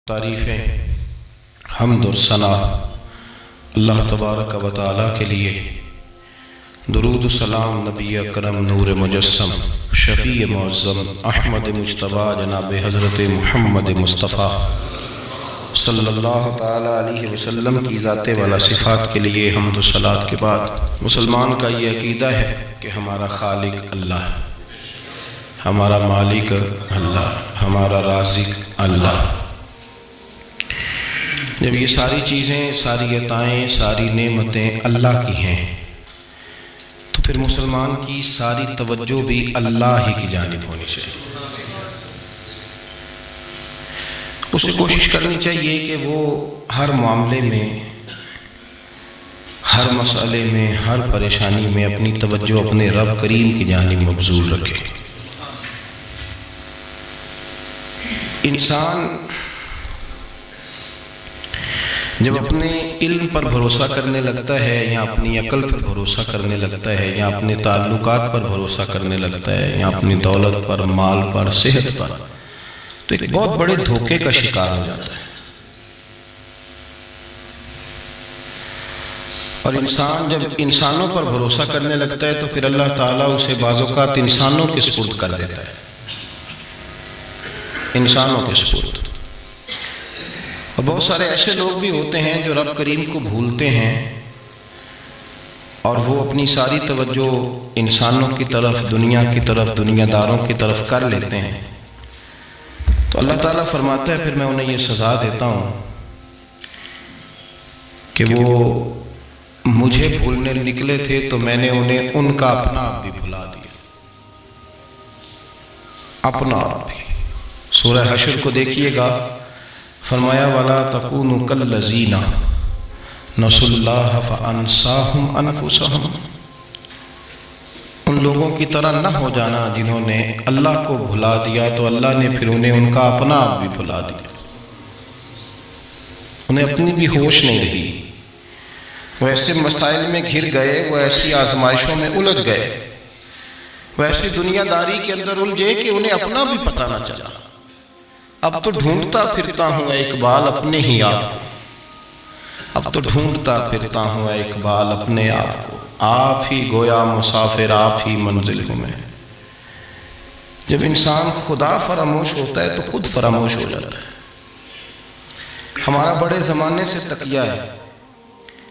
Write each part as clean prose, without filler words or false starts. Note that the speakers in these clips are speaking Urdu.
تعریفیں حمد اور ثنا اللہ تبارک و تعالی کے لیے، درود و سلام نبی اکرم نور مجسم شفیع معظم احمد مجتبی جناب حضرت محمد مصطفیٰ صلی اللہ تعالی علیہ وسلم کی ذات والا صفات کے لیے حمد و صلات کے بعد مسلمان کا یہ عقیدہ ہے کہ ہمارا خالق اللہ ہے، ہمارا مالک اللہ، ہمارا رازق اللہ۔ جب یہ ساری چیزیں، ساری عطائیں، ساری نعمتیں اللہ کی ہیں تو پھر مسلمان کی ساری توجہ بھی اللہ ہی کی جانب ہونی چاہیے۔ اسے کوشش کرنی چاہیے کہ وہ ہر معاملے میں، ہر مسئلے میں، ہر پریشانی میں اپنی توجہ اپنے رب کریم کی جانب مبذول رکھے۔ انسان جب اپنے علم پر بھروسہ کرنے لگتا ہے یا اپنی عقل پر بھروسہ کرنے لگتا ہے یا اپنے تعلقات پر بھروسہ کرنے لگتا ہے یا اپنی دولت پر، مال پر، صحت پر، تو ایک بہت بڑے دھوکے کا شکار ہو جاتا ہے۔ اور انسان جب انسانوں پر بھروسہ کرنے لگتا ہے تو پھر اللہ تعالیٰ اسے بعض اوقات انسانوں کے سپرد کر دیتا ہے، انسانوں کے سپرد۔ اور بہت سارے ایسے لوگ بھی ہوتے ہیں جو رب کریم کو بھولتے ہیں اور وہ اپنی ساری توجہ انسانوں کی طرف، دنیا کی طرف، دنیا داروں کی طرف کر لیتے ہیں، تو اللہ تعالیٰ فرماتا ہے پھر میں انہیں یہ سزا دیتا ہوں کہ وہ مجھے بھولنے نکلے تھے تو میں نے انہیں ان کا اپنا آپ بھی بھلا دیا، اپنا آپ بھی۔ سورہ حشر کو دیکھیے گا، فرمایا وَلَا تَكُونُوا كَالَّذِينَ نَسُوا اللَّهَ فَأَنسَاهُمْ أَنفُسَهُمْ۔ ان لوگوں کی طرح نہ ہو جانا جنہوں نے اللہ کو بھلا دیا تو اللہ نے پھر انہیں ان کا اپنا آپ بھی بھلا دیا، انہیں اپنی بھی ہوش نہیں رہی، وہ ایسے مسائل میں گھر گئے، وہ ایسی آزمائشوں میں الجھ گئے، وہ ایسی دنیا داری کے اندر الجھے کہ انہیں اپنا بھی پتہ نہ چلا۔ اب تو ڈھونڈتا پھرتا ہوں اے اقبال اپنے ہی آپ کو، اب تو ڈھونڈتا پھرتا ہوں اے اقبال اپنے آپ کو، آپ ہی گویا مسافر، آپ ہی منزل ہوں میں۔ جب انسان خدا فراموش ہوتا ہے تو خود فراموش ہو جاتا ہے۔ ہمارا بڑے زمانے سے تکیہ ہے،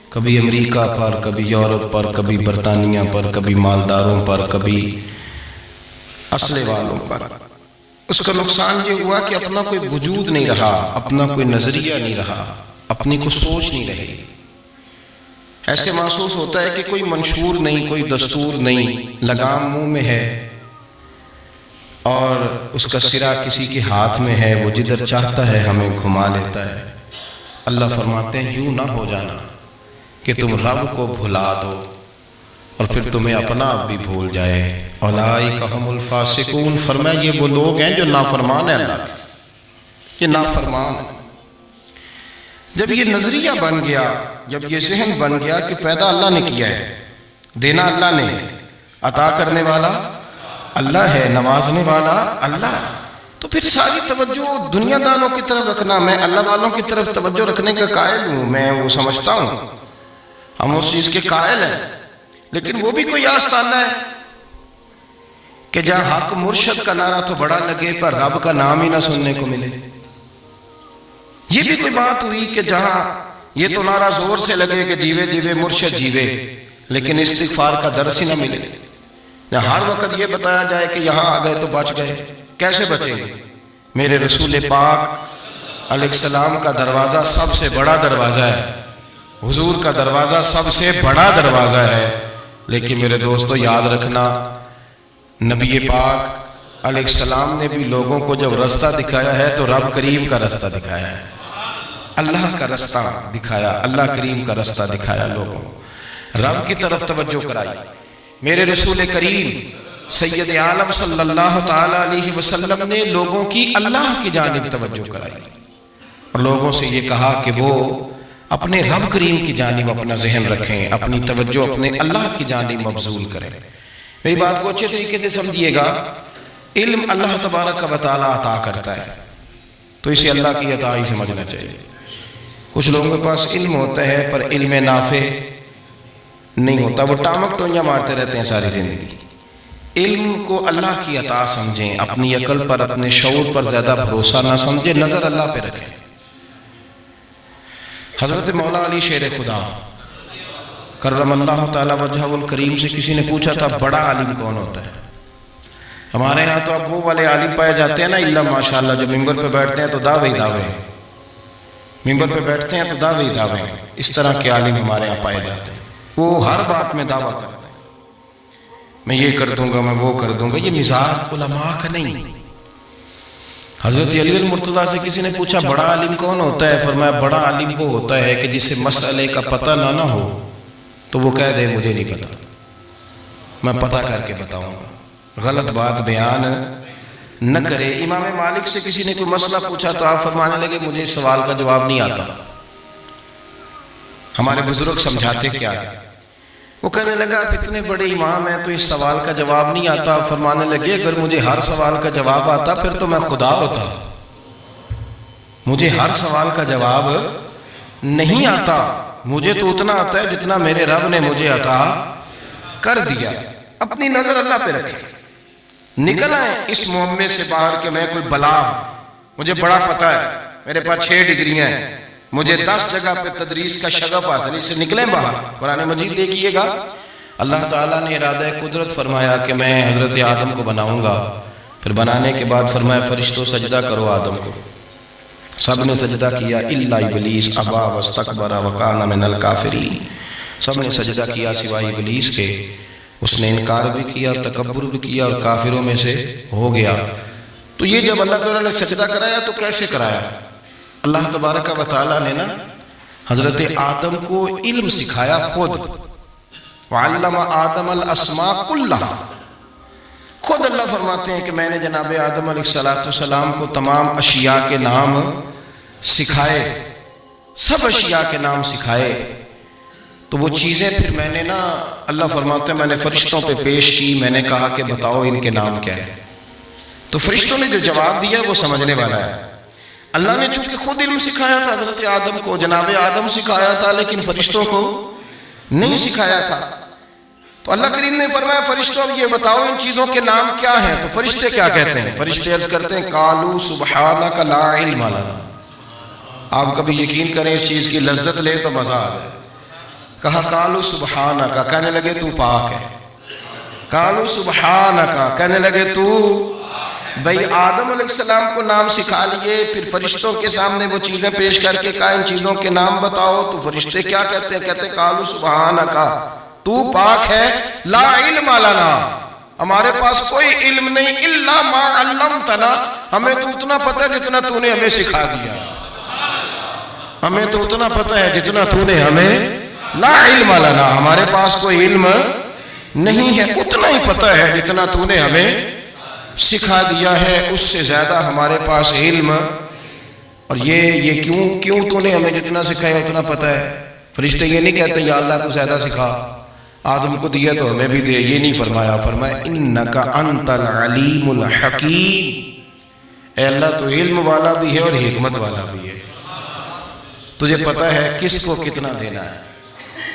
کبھی امریکہ پر، کبھی یورپ پر، کبھی برطانیہ پر، کبھی مالداروں پر، کبھی اسلحے والوں پر۔ اس کا نقصان یہ ہوا کہ اپنا کوئی وجود نہیں رہا، اپنا کوئی نظریہ نہیں رہا، اپنی کوئی سوچ نہیں رہی۔ ایسے محسوس ہوتا ہے کہ کوئی منشور نہیں، کوئی دستور نہیں، لگام منہ میں ہے اور اس کا سرا کسی کے ہاتھ میں ہے، وہ جدھر چاہتا ہے ہمیں گھما لیتا ہے۔ اللہ فرماتے ہیں یوں نہ ہو جانا کہ تم رب کو بھلا دو اور پھر تمہیں اپنا آپ بھی بھول جائے۔ اولئک ھم الفاسقون، فرمایا یہ وہ لوگ ہیں جو نافرمان ہیں اللہ کے، یہ نافرمان ہیں۔ جب یہ نظریہ بن گیا، جب یہ ذہن بن گیا کہ پیدا اللہ نے کیا ہے، دینا اللہ نے، عطا کرنے والا اللہ ہے، نوازنے والا اللہ ہے، تو پھر ساری توجہ دنیا داروں کی طرف رکھنا، میں اللہ والوں کی طرف توجہ رکھنے کا قائل ہوں، میں وہ سمجھتا ہوں، ہم اس چیز کے قائل ہیں، لیکن وہ بھی کوئی آستانہ ہے کہ جہاں حق مرشد کا نعرہ تو بڑا لگے پر رب کا نام ہی نہ سننے کو ملے۔ یہ بھی کوئی بات ہوئی کہ جہاں یہ تو نعرہ زور سے لگے کہ جیوے جیوے مرشد جیوے، لیکن استغفار کا درس ہی نہ ملے۔ جہاں ہر وقت یہ بتایا جائے کہ یہاں آ گئے تو بچ گئے، کیسے بچیں گے؟ میرے رسول پاک علیہ السلام کا دروازہ سب سے بڑا دروازہ ہے، حضور کا دروازہ سب سے بڑا دروازہ ہے، لیکن میرے دوستو یاد رکھنا، نبی پاک علیہ السلام نے بھی لوگوں کو جب رستہ دکھایا ہے تو رب کریم کا رستہ دکھایا ہے، اللہ کا رستہ دکھایا، اللہ کریم کا رستہ دکھایا، لوگوں رب کی طرف توجہ کرائی۔ میرے رسول کریم سید عالم صلی اللہ تعالی علیہ وسلم نے لوگوں کی اللہ کی جانب توجہ کرائی اور لوگوں سے یہ کہا کہ وہ اپنے رب کریم کی جانب اپنا ذہن رکھیں، اپنی توجہ اپنے اللہ کی جانب مبذول کریں۔ میری بات کو اچھے طریقے سے سمجھیے گا، علم اللہ تبارک و تعالی عطا کرتا ہے، تو اسے اللہ کی عطا ہی سمجھنا چاہیے۔ کچھ لوگوں کے پاس علم ہوتا ہے پر علم نافع نہیں ہوتا، وہ ٹامک ٹونجا مارتے رہتے ہیں ساری زندگی۔ علم کو اللہ کی عطا سمجھیں، اپنی عقل پر اپنے شعور پر زیادہ بھروسہ نہ سمجھیں، نظر اللہ پہ رکھیں۔ حضرت مولا علی شیر خدا کرم اللہ تعالی وجہہ الکریم سے کسی نے پوچھا تھا بڑا عالم کون ہوتا ہے؟ ہمارے ہاں تو اب وہ والے عالم پائے جاتے ہیں نا، اللہ ماشاءاللہ، جو ممبر پہ بیٹھتے ہیں تو دعوے ہی دعوے، ممبر پہ بیٹھتے ہیں تو دعوے ہی دعوے، اس طرح کے عالم ہمارے ہاں پائے جاتے ہیں۔ وہ ہر بات میں دعویٰ کرتے ہیں، میں یہ کر دوں گا، میں وہ کر دوں گا۔ یہ مزاج علماء کا نہیں۔ حضرت علی المرتضیٰ سے کسی نے پوچھا بڑا عالم کون ہوتا ہے؟ فرمایا بڑا عالم وہ ہوتا ہے کہ جسے مسئلے کا پتہ نہ ہو تو وہ کہہ دے مجھے نہیں پتا، میں پتہ کر کے بتاؤں گا، غلط بات بیان نہ کرے۔ امام مالک سے کسی نے کوئی مسئلہ پوچھا تو آپ فرمانے لگے مجھے اس سوال کا جواب نہیں آتا، ہمارے بزرگ سمجھاتے کیا ہے؟ وہ کہنے لگا آپ اتنے بڑے امام ہیں تو اس سوال کا جواب نہیں آتا۔ فرمانے لگے اگر مجھے ہر سوال کا جواب آتا پھر تو میں خدا ہوتا، مجھے ہر سوال کا جواب نہیں آتا، مجھے تو اتنا آتا ہے جتنا میرے رب نے مجھے عطا کر دیا۔ اپنی نظر اللہ پہ رکھیں، نکل آئیں اس معمے سے باہر کہ میں کوئی بلا، مجھے بڑا پتہ ہے، میرے پاس 6 ڈگریاں ہیں، مجھے 10 جگہ پہ تدریس کا شغف حاصل، اس سے نکلیں باہر۔ قرآن مجید دیکھیے گا، اللہ تعالیٰ نے ارادہ قدرت فرمایا کہ میں حضرت آدم کو بناؤں گا، پھر بنانے کے بعد فرمایا فرشتوں سجدہ کرو آدم کو، سب نے سجدہ کیا الا ابلیس ابا واستکبر وکان من الکافرین، سب نے سجدہ کیا سوائے ابلیس کے، اس نے انکار بھی کیا، تکبر بھی کیا اور کافروں میں سے ہو گیا۔ تو یہ جب اللہ تعالیٰ نے سجدہ کرایا تو کیسے کرایا؟ اللہ تبارک و تعالیٰ نے نا حضرت آدم کو علم سکھایا خود، وعلم آدم الاسماء کلہا، خود اللہ فرماتے ہیں کہ میں نے جناب آدم علیہ السلام کو تمام اشیاء کے نام سکھائے، سب اشیاء کے نام سکھائے۔ تو وہ چیزیں پھر میں نے نا، اللہ فرماتے ہیں میں نے فرشتوں پہ پیش کی، میں نے کہا کہ بتاؤ ان کے نام کیا ہے، تو فرشتوں نے جو جواب دیا وہ سمجھنے والا ہے۔ اللہ نے چونکہ خود علم سکھایا تھا حضرت آدم کو، جناب آدم سکھایا تھا، لیکن فرشتوں کو نہیں سکھایا تھا۔ تو اللہ کریم نے فرمایا فرشتوں یہ بتاؤ ان چیزوں کے نام کیا ہیں، تو فرشتے کیا کہتے ہیں؟ فرشتے عرض کرتے ہیں قالوا سبحانک لا علم لنا۔ آپ کبھی یقین کریں اس چیز کی لذت لے تو مزہ آ جائے۔ کہا قالوا سبحانک، کہنے لگے تو پاک ہے، قالوا سبحانک، کہنے لگے تو، بھئی آدم علیہ السلام کو نام سکھا لیے، پھر فرشتوں کے سامنے وہ چیزیں پیش کر کے کہا ان چیزوں کے نام بتاؤ، تو فرشتے کیا کہتے ہیں؟ کہتے ہیں قالوا سبحانک، تو پاک ہے، لا علم لنا، ہمارے پاس کوئی علم نہیں، الا ما علمتنا، ہمیں تو اتنا پتہ ہے جتنا تو نے ہمیں سکھا دیا، ہمیں تو اتنا پتہ ہے جتنا تو نے ہمیں، لا علم لنا، ہمارے پاس کوئی علم نہیں ہے، اتنا ہی پتہ ہے جتنا تو نے ہمیں سکھا دیا ہے، اس سے زیادہ ہمارے پاس علم۔ اور یہ کیوں تو نے ہمیں جتنا سکھایا اتنا پتہ ہے؟ فرشتے یہ نہیں کہتے یا اللہ تو زیادہ سکھا، آدم کو دیا تو ہمیں بھی دے، یہ نہیں فرمایا، فرمایا انک انت العلیم الحکیم، اے اللہ تو علم والا بھی ہے اور حکمت والا بھی ہے، تجھے پتہ ہے کس کو کتنا دینا ہے،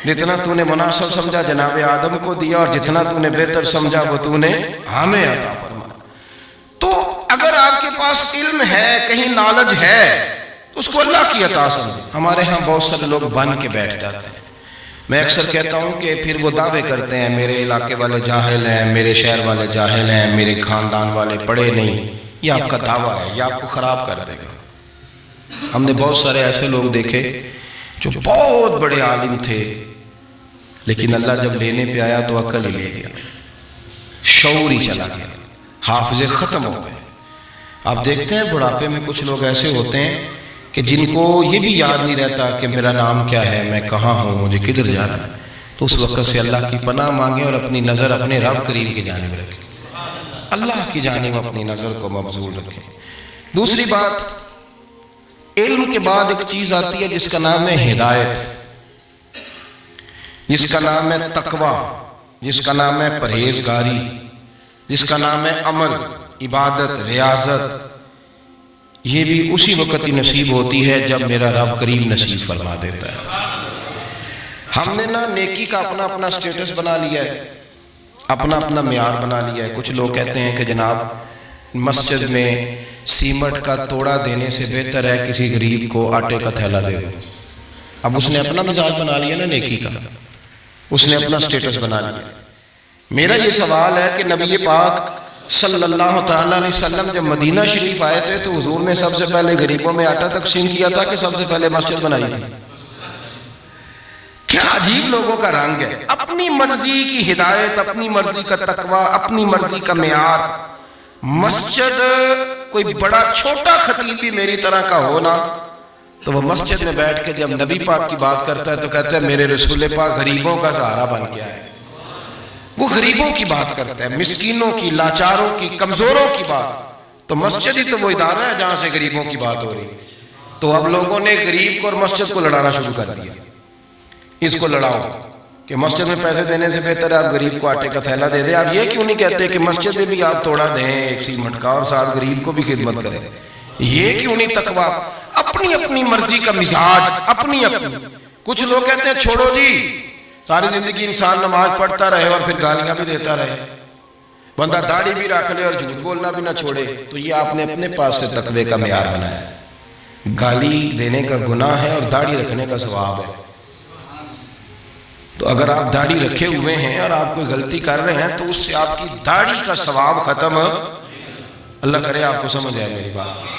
جتنا تو نے مناسب سمجھا جناب آدم کو دیا، اور جتنا تو نے بہتر سمجھا وہ تو نے ہمیں عطا فرمایا۔ تو اگر آپ کے پاس علم ہے، کہیں نالج ہے، تو اس کو اللہ کی عطا سمجھیں۔ ہمارے ہاں بہت سارے لوگ بن کے بیٹھ جاتے ہیں، میں اکثر کہتا ہوں کہ پھر وہ دعوے کرتے ہیں میرے علاقے والے جاہل ہیں، میرے شہر والے جاہل ہیں، میرے خاندان والے پڑھے نہیں، یہ آپ کا دعویٰ ہے، یہ آپ کو خراب کر دے گا۔ ہم نے بہت سارے ایسے لوگ دیکھے جو بہت بڑے عالم تھے، لیکن اللہ جب لینے پہ آیا تو عقل ہی لے گیا، شعور ہی چلا گیا، حافظے ختم ہو گئے۔ آپ دیکھتے ہیں بڑھاپے میں کچھ لوگ ایسے ہوتے ہیں کہ جن کو یہ بھی یاد نہیں رہتا کہ میرا نام کیا ہے، میں کہاں ہوں، مجھے کدھر جانا ہے، تو اس وقت سے اللہ کی پناہ مانگیں اور اپنی نظر اپنے رب کریم کی جانب رکھیں، اللہ کی جانب اپنی نظر کو مبذول رکھیں۔ دوسری بات، علم کے بعد ایک چیز آتی ہے جس کا نام ہے ہدایت، جس کا نام ہے تقوی، جس کا نام ہے پرہیزگاری، جس کا نام ہے عمل، عبادت، ریاضت۔ یہ بھی اسی وقت ہی نصیب ہوتی ہے جب میرا رب کریم نصیب فرما دیتا ہے۔ ہم نے نا نیکی کا اپنا اپنا سٹیٹس بنا لیا ہے، اپنا اپنا معیار بنا لیا ہے۔ کچھ لوگ کہتے ہیں کہ جناب مسجد میں سیمنٹ کا توڑا دینے سے بہتر ہے کسی غریب کو آٹے کا تھیلا دے دو۔ اب اس نے اپنا مزاج بنا لیا نا نیکی کا، اس نے اپنا سٹیٹس بنا لیا۔ میرا یہ سوال ہے کہ نبی پاک صلی اللہ تعالیٰ علیہ وسلم جب مدینہ شریف آئے تھے تو حضور نے سب سے پہلے غریبوں میں آٹا تقسیم کیا تھا کہ سب سے پہلے مسجد بنائی تھی؟ کیا عجیب لوگوں کا رنگ ہے، اپنی مرضی کی ہدایت، اپنی مرضی کا تقوی، اپنی مرضی کا معیار۔ مسجد کوئی بڑا چھوٹا خطیب بھی میری طرح کا ہونا تو وہ مسجد میں بیٹھ کے جب نبی پاک کی بات کرتا ہے تو کہتا ہے میرے رسول پاک غریبوں کا سہارا بن گیا ہے۔ وہ غریبوں کی بات کرتا ہے، مسکینوں کی، لاچاروں کی، کمزوروں کی بات۔ تو مسجد ہی تو وہ ادارہ ہے جہاں سے غریبوں کی بات ہو رہی ہے۔ تو اب لوگوں نے غریب کو اور مسجد کو لڑانا شروع کر دیا، اس کو لڑاؤ کہ مسجد میں پیسے دینے سے بہتر ہے آپ غریب کو آٹے کا تھیلا دے دیں۔ آپ یہ کیوں نہیں کہتے کہ مسجد میں بھی آپ توڑا دیں ایک سیمنٹ کا اور ساتھ غریب کو بھی خدمت کریں؟ یہ کیوں نہیں تقویٰ؟ اپنی اپنی مرضی کا مزاج، اپنی اپنی۔ کچھ لوگ کہتے ہیں چھوڑو جی، ساری زندگی انسان نماز پڑھتا رہے اور پھر گالیاں بھی دیتا رہے، بندہ داڑھی بھی رکھ لے اور جھوٹ بولنا بھی نہ چھوڑے، تو یہ آپ نے اپنے پاس سے تقوی کا معیار بنایا ہے۔ گالی دینے کا گناہ ہے اور داڑھی رکھنے کا ثواب ہے۔ تو اگر آپ داڑھی رکھے ہوئے ہیں اور آپ کوئی غلطی کر رہے ہیں تو اس سے آپ کی داڑھی کا ثواب ختم، اللہ کرے آپ کو سمجھ آئے میری بات۔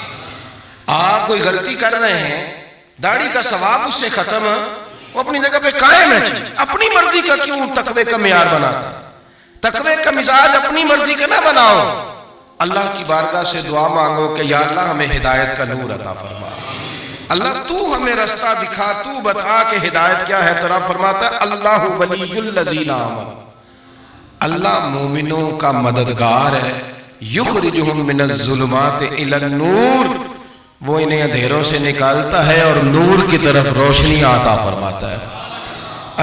آپ کوئی غلطی کر رہے ہیں، داڑھی کا ثواب اس سے ختم، وہ اپنی جگہ پہ قائم ہے۔ اپنی مرضی کا کیوں تقوی کا معیار بناتا؟ تقوی کا مزاج اپنی مرضی کا نہ بناؤ۔ اللہ کی بارگاہ سے دعا مانگو کہ یا اللہ ہمیں ہدایت کا نور عطا فرما، اللہ تو ہمیں رستہ دکھا، تو بتا کہ ہدایت کیا ہے۔ تو رب فرماتا ہے اللہ ولی الذین آمنوا، اللہ مومنوں کا مددگار ہے، یخرجہم من الظلمات الی النور، وہ انہیں اندھیروں سے نکالتا ہے اور نور کی طرف روشنی عطا فرماتا ہے۔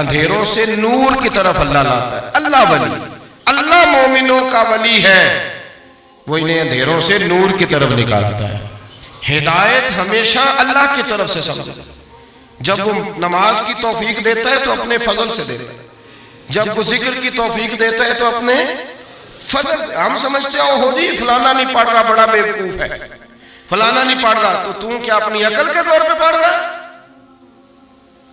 اندھیروں سے نور کی طرف اللہ لاتا ہے۔ اللہ ولی، اللہ مومنوں کا ولی ہے، وہ انہیں اندھیروں سے نور کی طرف نکالتا ہے۔ ہدایت ہمیشہ اللہ کی طرف سے سمجھو۔ جب وہ نماز کی توفیق دیتا ہے تو اپنے فضل سے دیتا ہے، جب وہ ذکر کی توفیق دیتا ہے تو اپنے فضل سے۔ ہم سمجھتے ہیں ہو جی فلانا نہیں پڑھ رہا بڑا بیوقوف ہے، فلانا نہیں پڑھ رہا، تو تم کیا اپنی عقل کے طور پہ پڑھ رہا ہے؟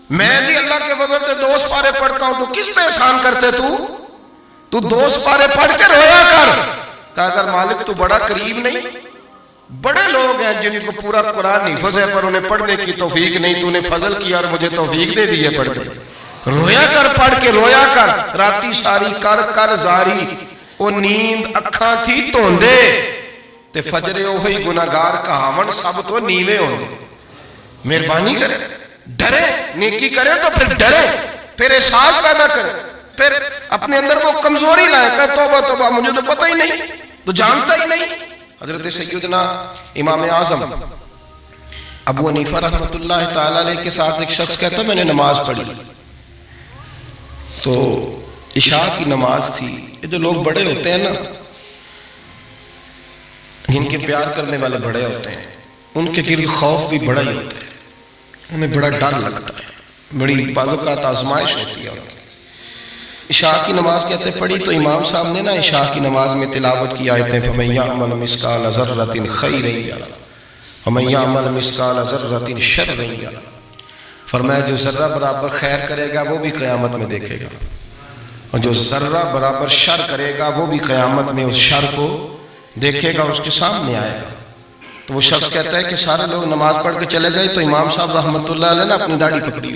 میں بھی اللہ کے فضل سے 2 سپارے پڑھتا ہوں، تو کس پہ احسان کرتے تو 2 سپارے پڑھ کے رویا کر، کہا کر مالک تو بڑا قریب نہیں۔ بڑے لوگ ہیں جن کو پورا قرآن حفظ ہے پر انہیں پڑھنے کی توفیق نہیں، تو نے فضل کیا اور مجھے توفیق دے دی ہے پڑھنے۔ رویا کر، پڑھ کے رویا کر، راتی ساری کر کر زاری، او نیند اکھاں تھی توندے تے فجرے اوہی گناہگار کہاون سب تو نیوے ہوندے۔ مہربانی کرے، ڈرے، نیکی کرے تو پھر ڈرے، پھر احساس پیدا کرے، پھر اپنے اندر وہ کمزوری لائے کہ توبہ توبہ مجھے تو پتہ ہی نہیں، تو جانتا ہی نہیں۔ حضرت سیدنا امام اعظم ابو حنیفہ رحمۃ اللہ تعالی علیہ کے ساتھ ایک شخص کہتا میں نے نماز پڑھی، تو عشاء کی نماز تھی۔ یہ جو لوگ بڑے ہوتے ہیں نا، جن کے پیار کرنے والے بڑے ہوتے ہیں، ان کے گرد خوف بھی بڑا ہی ہوتا ہے، انہیں بڑا ڈر لگتا ہے، بڑی بعض اوقات آزمائش ہوتی ہے۔ عشاء کی نماز کہتے پڑھی تو امام صاحب نے نا عشاء کی نماز میں تلاوت کی آیتیں فَمَن يَعْمَلْ مِثْقَالَ ذَرَّةٍ خَيْرًا يَرَهُ وَمَن يَعْمَلْ مِثْقَالَ ذَرَّةٍ شَرًّا يَرَهُ، فرمایا جو ذرہ برابر خیر کرے گا وہ بھی قیامت میں دیکھے گا، اور جو ذرہ برابر شر کرے گا وہ بھی قیامت میں اس شر کو دیکھے گا، اس کے سامنے آئے گا۔ تو وہ شخص کہتا ہے کہ سارے لوگ نماز پڑھ کے چلے گئے تو امام صاحب رحمۃ اللہ علیہ نے اپنی داڑھی پکڑی،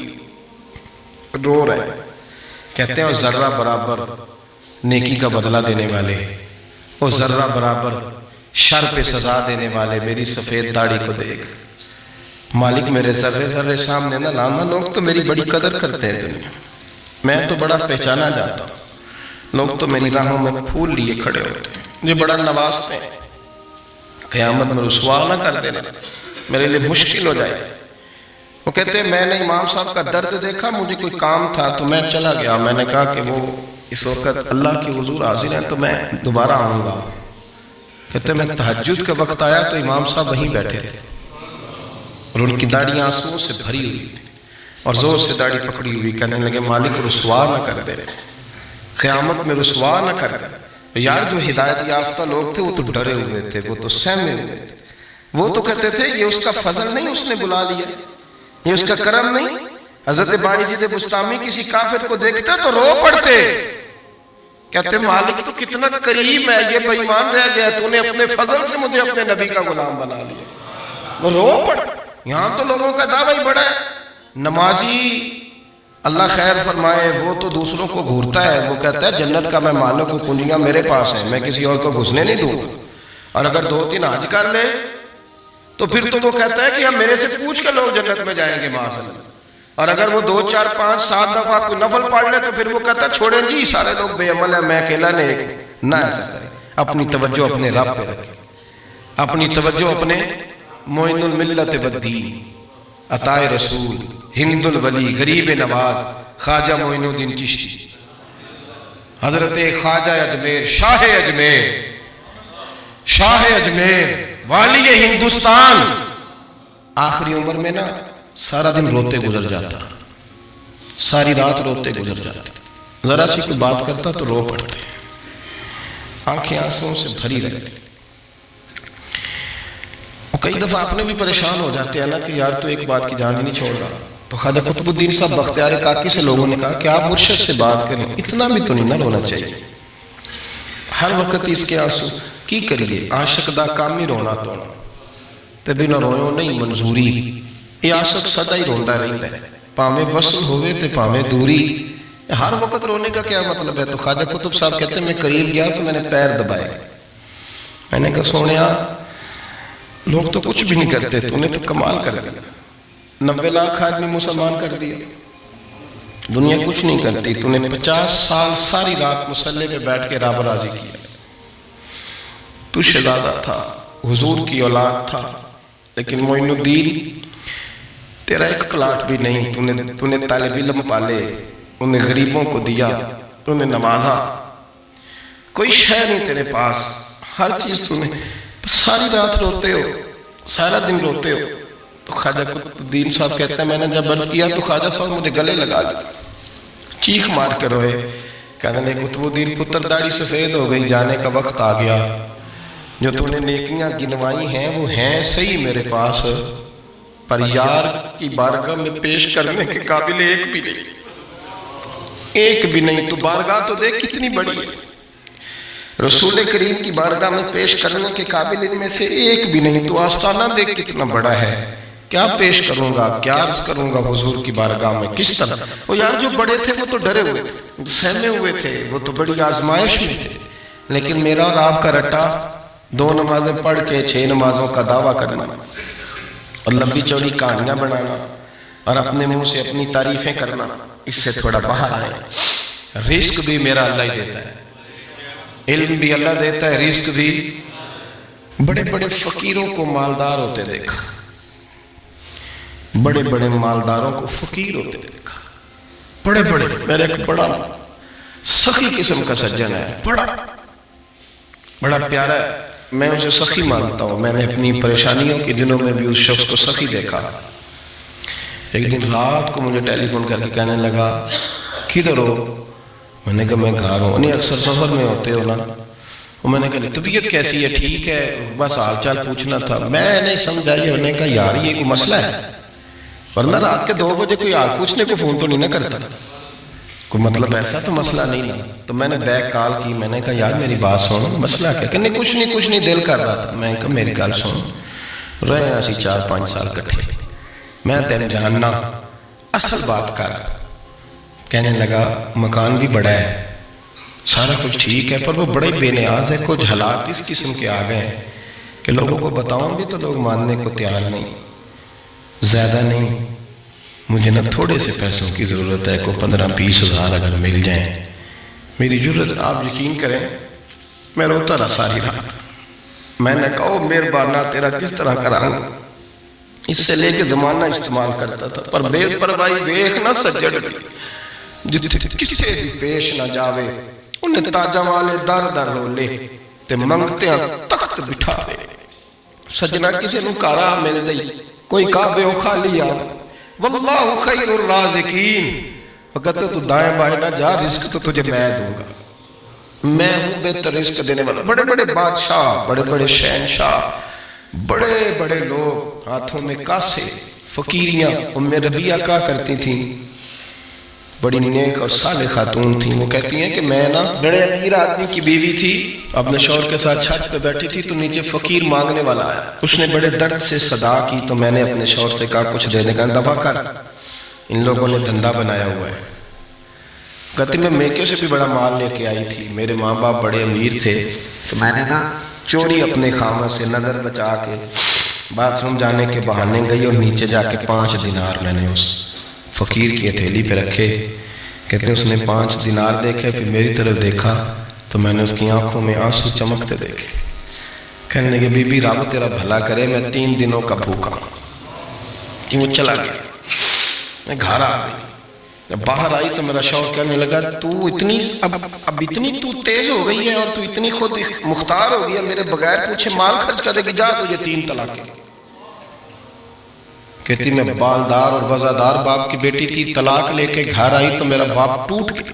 رو رہے ہیں، کہتے ہیں وہ ذرہ برابر نیکی کا بدلہ دینے والے، وہ ذرہ برابر شر پہ سزا دینے والے میری سفید داڑھی کو دیکھ، مالک میرے ذرے ذرے سامنے نہ لانا، لوگ تو میری بڑی قدر کرتے ہیں دنیا میں، تو بڑا پہچانا جاتا ہوں، لوگ تو میری راہوں میں پھول لیے کھڑے ہوتے ہیں، یہ بڑا نوازتے ہیں، قیامت میں رسوا نہ کر دینا، میرے لیے مشکل ہو جائے۔ وہ کہتے ہیں میں نے امام صاحب کا درد دیکھا، مجھے کوئی کام تھا تو میں چلا گیا، میں نے کہا کہ وہ اس وقت اللہ کے حضور حاضر ہیں تو میں دوبارہ آؤں گا، کہتے میں تہجد کا وقت آیا تو امام صاحب وہیں بیٹھے تھے اور ان کی داڑیاں آنسوؤں سے بھری ہوئی تھی اور زور سے داڑھی پکڑی ہوئی، کہنے لگے مالک رسوا نہ کر دے، قیامت میں رسوا نہ کر دے۔ یار جو ہدایت یافتہ لوگ تھے وہ تو ڈرے ہوئے تھے، وہ تو سہمے ہوئے تھے، وہ تو کہتے تھے یہ اس کا فضل نہیں، اس نے بلا لیا، یہ اس کا کرم نہیں۔ حضرت باعزید بسطامی کسی کافر کو دیکھتے تو رو پڑتے، کہتے مالک تو کتنا کریم ہے، یہ بے ایمان رہ گیا، تو نے اپنے فضل سے مجھے اپنے نبی کا غلام بنا لیا۔ وہ رو پڑ۔ یہاں تو لوگوں کا دعویٰ ہی بڑا ہے، نمازی اللہ خیر فرمائے وہ تو دوسروں کو گھورتا ہے، وہ کہتا ہے جنت کا میں مالک ہوں، کنجیاں میرے پاس ہیں، میں کسی اور کو گھسنے نہیں دوں، اور اگر 2-3 حج کر لے تو پھر تو وہ کہتا ہے کہ ہم میرے سے پوچھ کے لوگ جنت میں جائیں گے معاذ اللہ، اور اگر وہ 2 4 5 7 دفعہ کوئی نفل پڑھ لے تو پھر وہ کہتا ہے چھوڑیں جی سارے لوگ بے عمل ہیں، میں اکیلا نیک۔ نہ ایسا کریں، اپنی توجہ اپنے رب پہ رکھیں، اپنی توجہ اپنے معین الملت والدین، عطا رسول، ہند الولی، غریب نواز، خواجہ معین الدین چشتی، حضرت خواجہ اجمیر، شاہ اجمیر، شاہ اجمیر، والی ہندوستان۔ آخری عمر میں نا سارا دن روتے گزر جاتا، ساری رات روتے گزر جاتے، ذرا سی کوئی بات کرتا تو رو پڑتے، آنکھیں آنسوؤں سے بھری رہتی۔ کئی دفعہ اپنے بھی پریشان ہو جاتے ہیں نا کہ یار تو ایک بات کی جان ہی نہیں چھوڑ رہا، تو خواجہ قطب الدین صاحب بختیار کاکی سے لوگوں نے کہا کہ آپ مرشد سے بات کریں، اتنا بھی تو نہیں نہ رونا چاہیے، ہر وقت اس کے آنسو کی کریے، عاشق دا کام ہی رونا تو تے بنا رویوں نہیں منظوری، یہ عاشق سدا ہی روندا رہندا ہے، پاویں وصل ہوئے تے پاویں دوری، ہر وقت رونے کا کیا مطلب ہے؟ تو خواجہ قطب صاحب کہتے ہیں میں قریب گیا تو میں نے پیر دبائے، میں نے کہا سونیا لوگ تو کچھ بھی نہیں کرتے، تو نے تو کمال کر دیا، 90 لاکھ آدمی مسلمان کر دیا، دنیا کچھ نہیں کرتی، تو نے 50 سال ساری رات مصلی پہ بیٹھ کے رب راضی کیا، تو شہزادہ تھا، حضور کی اولاد تھا، لیکن معین الدین تیرا ایک پلاٹ بھی نہیں، تو نے طالب علم پالے، انہیں غریبوں کو دیا، تو نے نمازا، کوئی شے نہیں تیرے پاس، ہر چیز تو نے، ساری رات روتے ہو، سارا دن روتے ہو۔ تو خواجہ قطب الدین صاحب کہتے ہیں میں نے جب عرض کیا تو خواجہ صاحب مجھے گلے لگا لیا، چیخ مار کے روئے، کہنے لگے قطب الدین پتر داڑھی سفید ہو گئی، جانے کا وقت آ گیا، جو تو نے نیکیاں گنوائی ہیں وہ ہیں صحیح میرے پاس، پر یار کی بارگاہ میں پیش کرنے کے قابل ایک بھی نہیں، ایک بھی نہیں، تو بارگاہ تو دیکھ کتنی بڑی ہے، رسول کریم کی بارگاہ میں پیش کرنے کے قابل ان میں سے ایک بھی نہیں، تو آستانہ دیکھ کتنا بڑا ہے، کیا پیش کروں گا، کیا عرض کروں گا حضور کی بارگاہ میں، کس طرح؟ وہ یار جو بڑے تھے وہ تو ڈرے ہوئے تھے، سہمے ہوئے تھے، وہ تو بڑی آزمائش میں تھے، لیکن میرا اور آپ کا رٹا 2 نمازیں پڑھ کے 6 نمازوں کا دعویٰ کرنا اور لمبی چوڑی کہانیاں بنانا اور اپنے منہ سے اپنی تعریفیں کرنا، اس سے تھوڑا باہر آئے۔ رزق بھی میرا اللہ ہی دیتا ہے، علم بھی اللہ دیتا ہے، رزق بھی۔ بڑے بڑے فقیروں کو مالدار ہوتے دیکھا، بڑے بڑے مالداروں کو فقیر ہوتے دیکھا، بڑے بڑے، میرے ایک بڑا سخی قسم کا سجن ہے، بڑا پیارا ہے، میں اسے سخی مانتا ہوں، میں نے اپنی پریشانیوں کے دنوں میں بھی اس شخص کو سخی دیکھا۔ ایک دن رات کو مجھے ٹیلی فون کر کے کہنے لگا کدھر ہو؟ میں نے کہا میں گھر ہوں، نہیں اکثر سفر میں ہوتے ہو نا؟ میں نے کہا طبیعت کیسی ہے؟ ٹھیک ہے، بس حال چال پوچھنا تھا۔ میں نہیں سمجھا، یہ نے کہا یار یہ کوئی مسئلہ ہے، ورنہ رات کے 2 بجے کوئی حال پوچھنے کو فون تو نہیں نہ کرتا، کوئی مطلب ایسا تو مسئلہ نہیں نا۔ تو میں نے بیک کال کی، میں نے کہا یار میری بات سن، مسئلہ کیا؟ کہ نہیں کچھ نہیں دل کر رہا تھا۔ میں نے کہا میری گل سن، رہے ہیں اسی 4-5 سال کٹھے، میں تین جاننا، اصل بات کر۔ کہنے لگا مکان بھی بڑا ہے، سارا کچھ ٹھیک ہے، پر وہ بڑے بے نیاز ہے، کچھ حالات اس قسم کے آ گئے ہیں کہ لوگوں کو بتاؤں بھی تو لوگ ماننے کو تیار نہیں، زیادہ نہیں، مجھے نہ تھوڑے سے پیسوں کی ضرورت ہے، کوئی 15-20 ہزار اگر مل جائیں میری ضرورت۔ آپ یقین کریں میں روتا رہا ساری رات۔ میں نے کہا مہربانہ تیرا کس طرح کراں، اس سے لے کے زمانہ استعمال کرتا تھا، پر بے پرواہی ویکھ نہ سجڑ جتھے کسے بھی پیش نہ جاوے، انہیں تاجہ والے در در رولے، تے منگتے تخت بٹھا دے. سجنا کسی نو کارا مل دئی کوئی کعبے و خالی آ. واللہ خیر الرازقین. وقت تو دائیں بائیں نہ جا، رزق تو تجھے میں دوں گا. میں ہوں بہتر رزق دینے والا. بڑے بڑے بادشاہ، بڑے بڑے شہنشاہ، بڑے بڑے لوگ ہاتھوں میں کاسے، فقیریاں. ام ربیعہ کہا کرتی تھیں، بڑی نیک اور صالح خاتون تھیں. وہ کہتی ہیں کہ میں نا بڑے امیر آدمی کی بیوی تھی، اپنے شوہر کے ساتھ چھت پہ بیٹھی تھی تو نیچے فقیر مانگنے والا آیا. اس نے بڑے درد سے صدا کی تو میں نے اپنے شوہر سے کہا کچھ دینے کا دفع کر، ان لوگوں نے دھندا بنایا ہوا ہے. کہتی میں میکے سے بھی بڑا مال لے کے آئی تھی، میرے ماں باپ بڑے امیر تھے تو میں نے نا چوری اپنے خامہ سے نظر بچا کے باتھ روم جانے کے بہانے گئی اور نیچے جا کے 5 دینار میں نے اس فقیر کی ہتھیلی پہ رکھے. کہتے ہیں اس نے 5 دینار دیکھے، پھر میری طرف دیکھا تو میں نے اس کی آنکھوں میں آنسو چمکتے دیکھے. کہنے لگے بی بی رب تیرا بھلا کرے، میں 3 دنوں کا بھوکا. وہ چلا گیا. میں گھر آ گئی. جب باہر آئی تو میرا شوہر کہنے لگا تو اتنی اب اتنی تو تیز ہو گئی ہے اور تو اتنی خود مختار ہو گئی ہے، میرے بغیر پوچھے مال خرچ کرے گی، جا تجھے 3 طلاقیں. کہتی میں بالدار اور وزادار باپ کی بیٹی تھی، طلاق لے کے گھر آئی تو میرا باپ ٹوٹ گیا،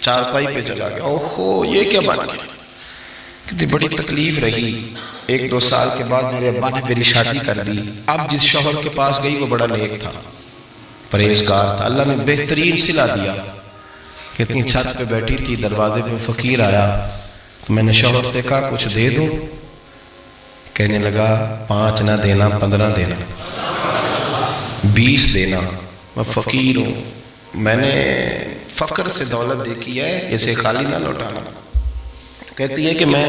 چارپائی پہ چلا گیا. اوہو یہ کیا بن گیا. کہتی بڑی تکلیف رہی. 1-2 سال کے بعد میرے ابا نے میری شادی کر دی. اب جس شوہر کے پاس گئی وہ بڑا نیک تھا، پرہیزگار تھا، اللہ نے بہترین صلہ دیا. کتنی چھت پہ بیٹھی تھی، دروازے پہ فقیر آیا تو میں نے شوہر سے کہا کچھ دے دوں. کہنے لگا 5 نہ دینا، 15 دینا، 20 دینا. میں فقیر ہوں، میں نے فقر سے دولت دیکھی ہے، اسے خالی نہ لوٹانا. کہتی ہے کہ میں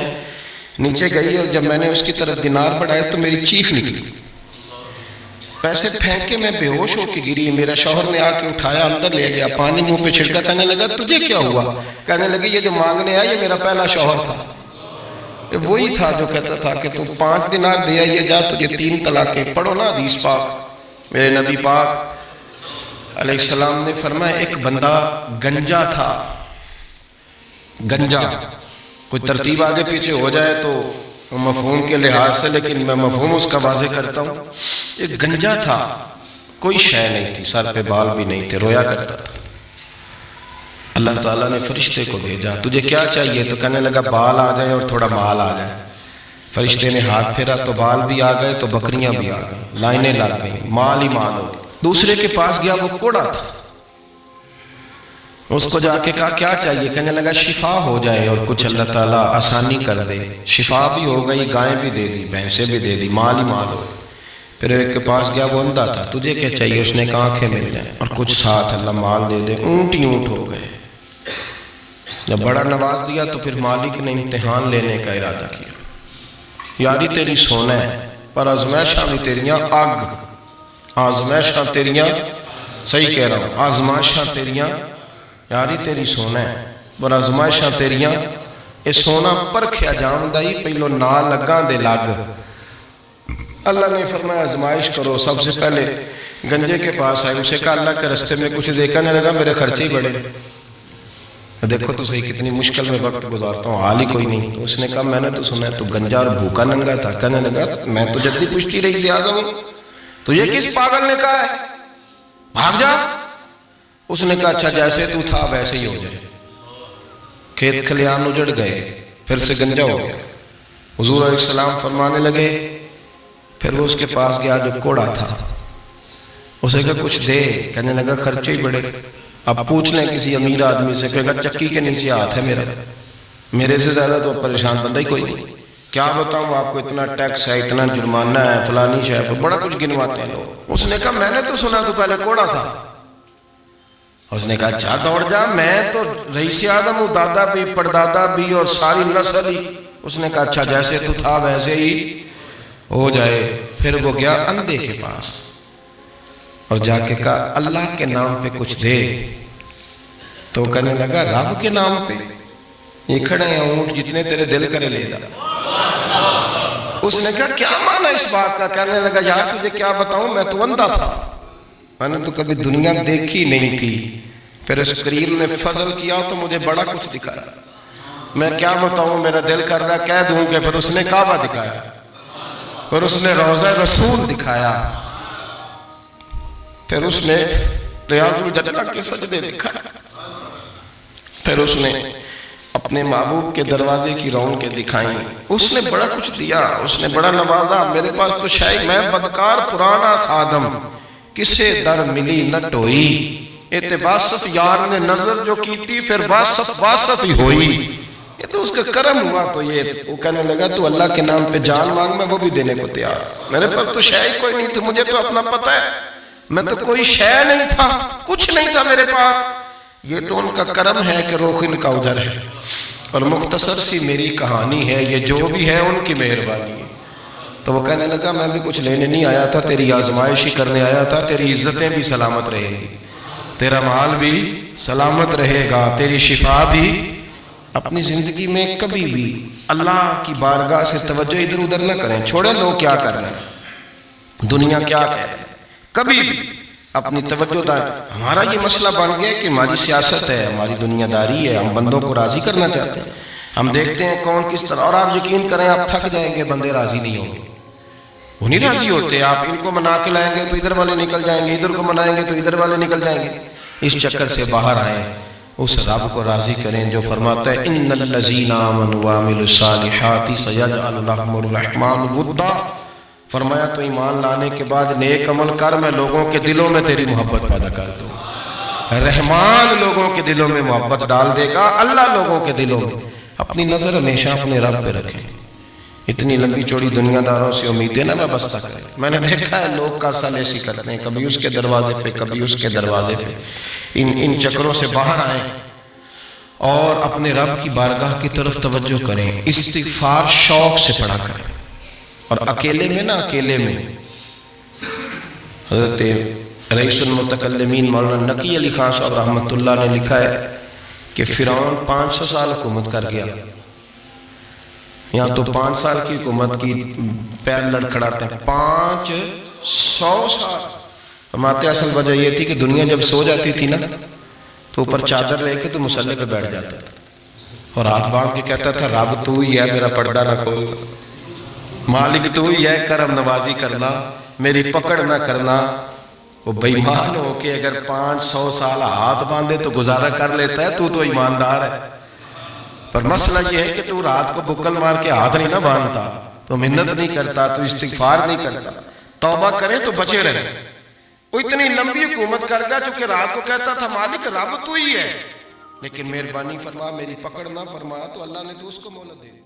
نیچے گئی اور جب میں نے اس کی طرف دینار بڑھائے تو میری چیخ نکلی، پیسے پھینک کے میں بے ہوش ہو کے گری. میرا شوہر نے آ کے اٹھایا، اندر لے گیا، پانی منہ پہ چھڑکا. کہنے لگا تجھے کیا ہوا؟ کہنے لگی یہ جو مانگنے آیا یہ میرا پہلا شوہر تھا، وہی تھا جو کہتا تھا کہ تو 5 دینار دیا یہ جا تجھے 3 طلاقیں. پڑھو نا حدیث پاک. میرے نبی پاک علیہ السلام نے فرمایا ایک بندہ گنجا تھا. گنجا کوئی ترتیب آگے پیچھے ہو جائے تو مفہوم کے لحاظ سے، لیکن میں مفہوم اس کا واضح کرتا ہوں. ایک گنجا تھا، کوئی شے نہیں تھی، سر پہ بال بھی نہیں تھے، رویا کرتا تھا. اللہ تعالیٰ نے فرشتے کو بھیجا، تجھے کیا چاہیے؟ تو کہنے لگا بال آ جائیں اور تھوڑا مال آ جائے. فرشتے نے ہاتھ پھیرا تو بال بھی آ گئے تو بکریاں بھی آ گئیں، لائنیں لگ گئیں، مال ہی مال ہو گئے. دوسرے کے پاس گیا، وہ کوڑا تھا. اس کو جا کے کہا کیا چاہیے؟ کہنے لگا شفا ہو جائے اور کچھ اللہ تعالیٰ آسانی کر دے. شفا بھی ہو گئی، گائیں بھی دے دی، بھینسیں بھی دے دی، مال ہی مال ہو. پھر ایک کے پاس گیا، وہ اندھا تھا، تجھے کیا چاہیے؟ اس نے کہا آنکھیں مل جائیں اور کچھ ساتھ اللہ مال دے دے. اونٹ ہی اونٹ ہو گئے. جب بڑا نواز دیا تو پھر مالک نے امتحان لینے کا ارادہ کیا. یاری تیری سونا ہے پر آزمائشاں بھی تیریاں آگ. آزمائشاں تیریاں، صحیح کہہ رہا ہوں، آزمائشاں تیریاں، یاری تیری سونا ہے پر آزمائشاں تیریاں. اے سونا پرکھیا جامدہ ہی پہلو نہ لگاں دے لگ. اللہ نے فرمایا آزمائش کرو. سب سے پہلے گنجے کے پاس آئے، اسے کہا اللہ کے رستے میں کچھ دیکھنے لگا، میرے خرچے ہی بڑے. دیکھو تو صحیح کتنی مشکل میں وقت گزارتا ہوں، حال ہی کوئی نہیں. تو اس نے کہا میں نے تو سنا ہے تو گنجا اور بھوکا ننگا تھا. کہنے لگا میں تو جدی پشتی رہی سے آزم ہوں، تو یہ کس پاگل نے کہا ہے بھاگ جا. اس نے کہا اچھا جیسے تو تھا ویسے ہی ہو جائے. کھیت کھلیان اجڑ گئے، پھر سے گنجا ہو گیا. حضور علیہ السلام فرمانے لگے، پھر وہ اس کے پاس گیا جو کوڑا تھا، اسے کہا کچھ دے. کہنے لگا خرچے ہی بڑے. اب پوچھ لیں کسی امیر آدمی سے، کہے گا چکی کے نیچے ہاتھ ہے میرا، میرے سے زیادہ تو پریشان بندہ ہی کوئی نہیں. کیا بتاؤں آپ کو، اتنا ٹیکس ہے، اتنا جرمانہ ہے، فلانی شے ہے، بڑا کچھ گنواتے ہیں لوگ. اس نے کہا میں نے تو سنا تو پہلے کوڑا تھا. اس نے کہا اچھا دوڑ جا، میں تو رئیس اعظم ہوں، دادا بھی پردادا بھی اور ساری نسل ہی. اس نے کہا اچھا جیسے تو تھا ویسے ہی ہو جائے. پھر وہ گیا اندھے کے پاس اور جا کے کہا اللہ کے نام پہ کچھ دے. تو کہنے لگا رب کے نام پہ؟ یہ کھڑے ہیں اونٹ جتنے تیرے دل کرے لے جا. اس نے کہا کیا معنی اس بات کا؟ کہنے لگا یار تجھے کیا بتاؤں، میں تو اندھا تھا، میں نے تو کبھی دنیا دیکھی نہیں تھی. پھر اس کریم نے فضل کیا تو مجھے بڑا کچھ دکھایا. میں کیا بتاؤں، میرا دل کر رہا کہہ دوں کہ پھر اس نے کعبہ دکھایا، پھر اس نے روضہ رسول دکھایا، پھر اس نے ریاض الجنہ کے سجدے دکھائے، پھر اس نے اپنے محبوب کے دروازے کی رونقیں دکھائیں۔ اس نے بڑا کچھ دیا، اس نے بڑا نوازا۔ میرے پاس تو شاید میں بدکار پرانا خادم، کسے در ملی نہ ٹوئی، اعتباسف یار نے نظر جو کی تھی پھر واسف ہی ہوئی۔ یہ تو اس کا کرم ہوا۔ تو یہ وہ کہنے لگا تو اللہ کے نام پہ جان مانگ، میں وہ بھی دینے کو تیار۔ میرے پاس تو شے کوئی نہیں تھی، مجھے تو اپنا پتہ ہے، میں تو کوئی شے نہیں تھا، کچھ نہیں تھا میرے پاس۔ یہ تو ان کا کرم ہے کہ رخ ان کا ادھر ہے، اور مختصر سی میری کہانی ہے، یہ جو بھی ہے ان کی مہربانی ہے۔ تو وہ کہنے لگا میں بھی کچھ لینے نہیں آیا تھا، تیری آزمائش ہی کرنے آیا تھا۔ تیری عزتیں بھی سلامت رہیں گی، تیرا مال بھی سلامت رہے گا، تیری شفا بھی۔ اپنی زندگی میں کبھی بھی اللہ کی بارگاہ سے توجہ ادھر ادھر نہ کریں، چھوڑیں لوگ کیا کر رہے ہیں، دنیا کیا کہہ رہے ہیں، کبھی بھی اپنی توجہ دار۔ ہمارا یہ مسئلہ بن گیا کہ ہماری سیاست ہے، ہماری دنیا داری ہے، ہم بندوں کو راضی کرنا چاہتے ہیں، ہم دیکھتے ہیں کون کس طرح، اور آپ یقین کریں آپ تھک جائیں گے، بندے راضی نہیں ہوں گے، وہ نہیں راضی ہوتے۔ آپ ان کو منا کے لائیں گے تو ادھر والے نکل جائیں گے، ادھر کو منائیں گے تو ادھر والے نکل جائیں گے۔ اس چکر سے باہر آئیں، اس رب کو راضی کریں جو فرماتا ہے ان الذین آمنوا وعملوا الصالحات سیجعل لهم الرحمن ودا۔ فرمایا تو ایمان لانے کے بعد نیک عمل کر، میں لوگوں کے دلوں میں تیری محبت پیدا کر دوں۔ رحمان لوگوں کے دلوں میں محبت ڈال دے گا، اللہ لوگوں کے دلوں میں۔ اپنی نظر ہمیشہ اپنے رب پہ رکھیں۔ اتنی لمبی چوڑی دنیا داروں سے امیدیں نہ وابستہ کریں۔ میں نے دیکھا ہے لوگ کا سال ایسی کرتے ہیں، کبھی اس کے دروازے پہ کبھی اس کے دروازے پہ۔ ان چکروں سے باہر آئیں اور اپنے رب کی بارگاہ کی طرف توجہ کریں۔ استغفار شوق سے پڑھا کریں، اور اکیلے میں نہ، اکیلے میں۔ حضرت رئیس المتکلمین مولانا نقی علی خان صاحب رحمۃ اللہ نے لکھا ہے کہ فرعون 500 سال حکومت کر گیا، یہاں تو 5 سال کی حکومت کی پیر لڑکھڑاتے ہیں، 500 سال۔ فرماتے اصل وجہ یہ تھی کہ دنیا جب سو جاتی تھی نا تو اوپر چادر لے کے تو مسلح پہ بیٹھ جاتا تھا، اور ہاتھ باندھ کے کہتا تھا رب تو ہی ہے، میرا پردہ نہ کھول، مالک تو ہی ہے، کرم نوازی کرنا، میری پکڑ نہ کرنا۔ وہ بے ایمان ہو کے اگر 500 سال ہاتھ باندھے تو گزارا کر لیتا ہے، تو ایماندار ہے۔ پر مسئلہ یہ ہے کہ تو رات کو بکل مار کے ہاتھ نہیں نہ باندھتا، تو محنت نہیں کرتا، تو استغفار نہیں کرتا، توبہ کریں تو بچے رہیں۔ وہ اتنی لمبی حکومت کر گیا چونکہ رات کو کہتا تھا مالک رب تو ہی ہے، لیکن مہربانی فرما، میری پکڑ نہ فرما، تو اللہ نے تو اس کو مہلت دے دی۔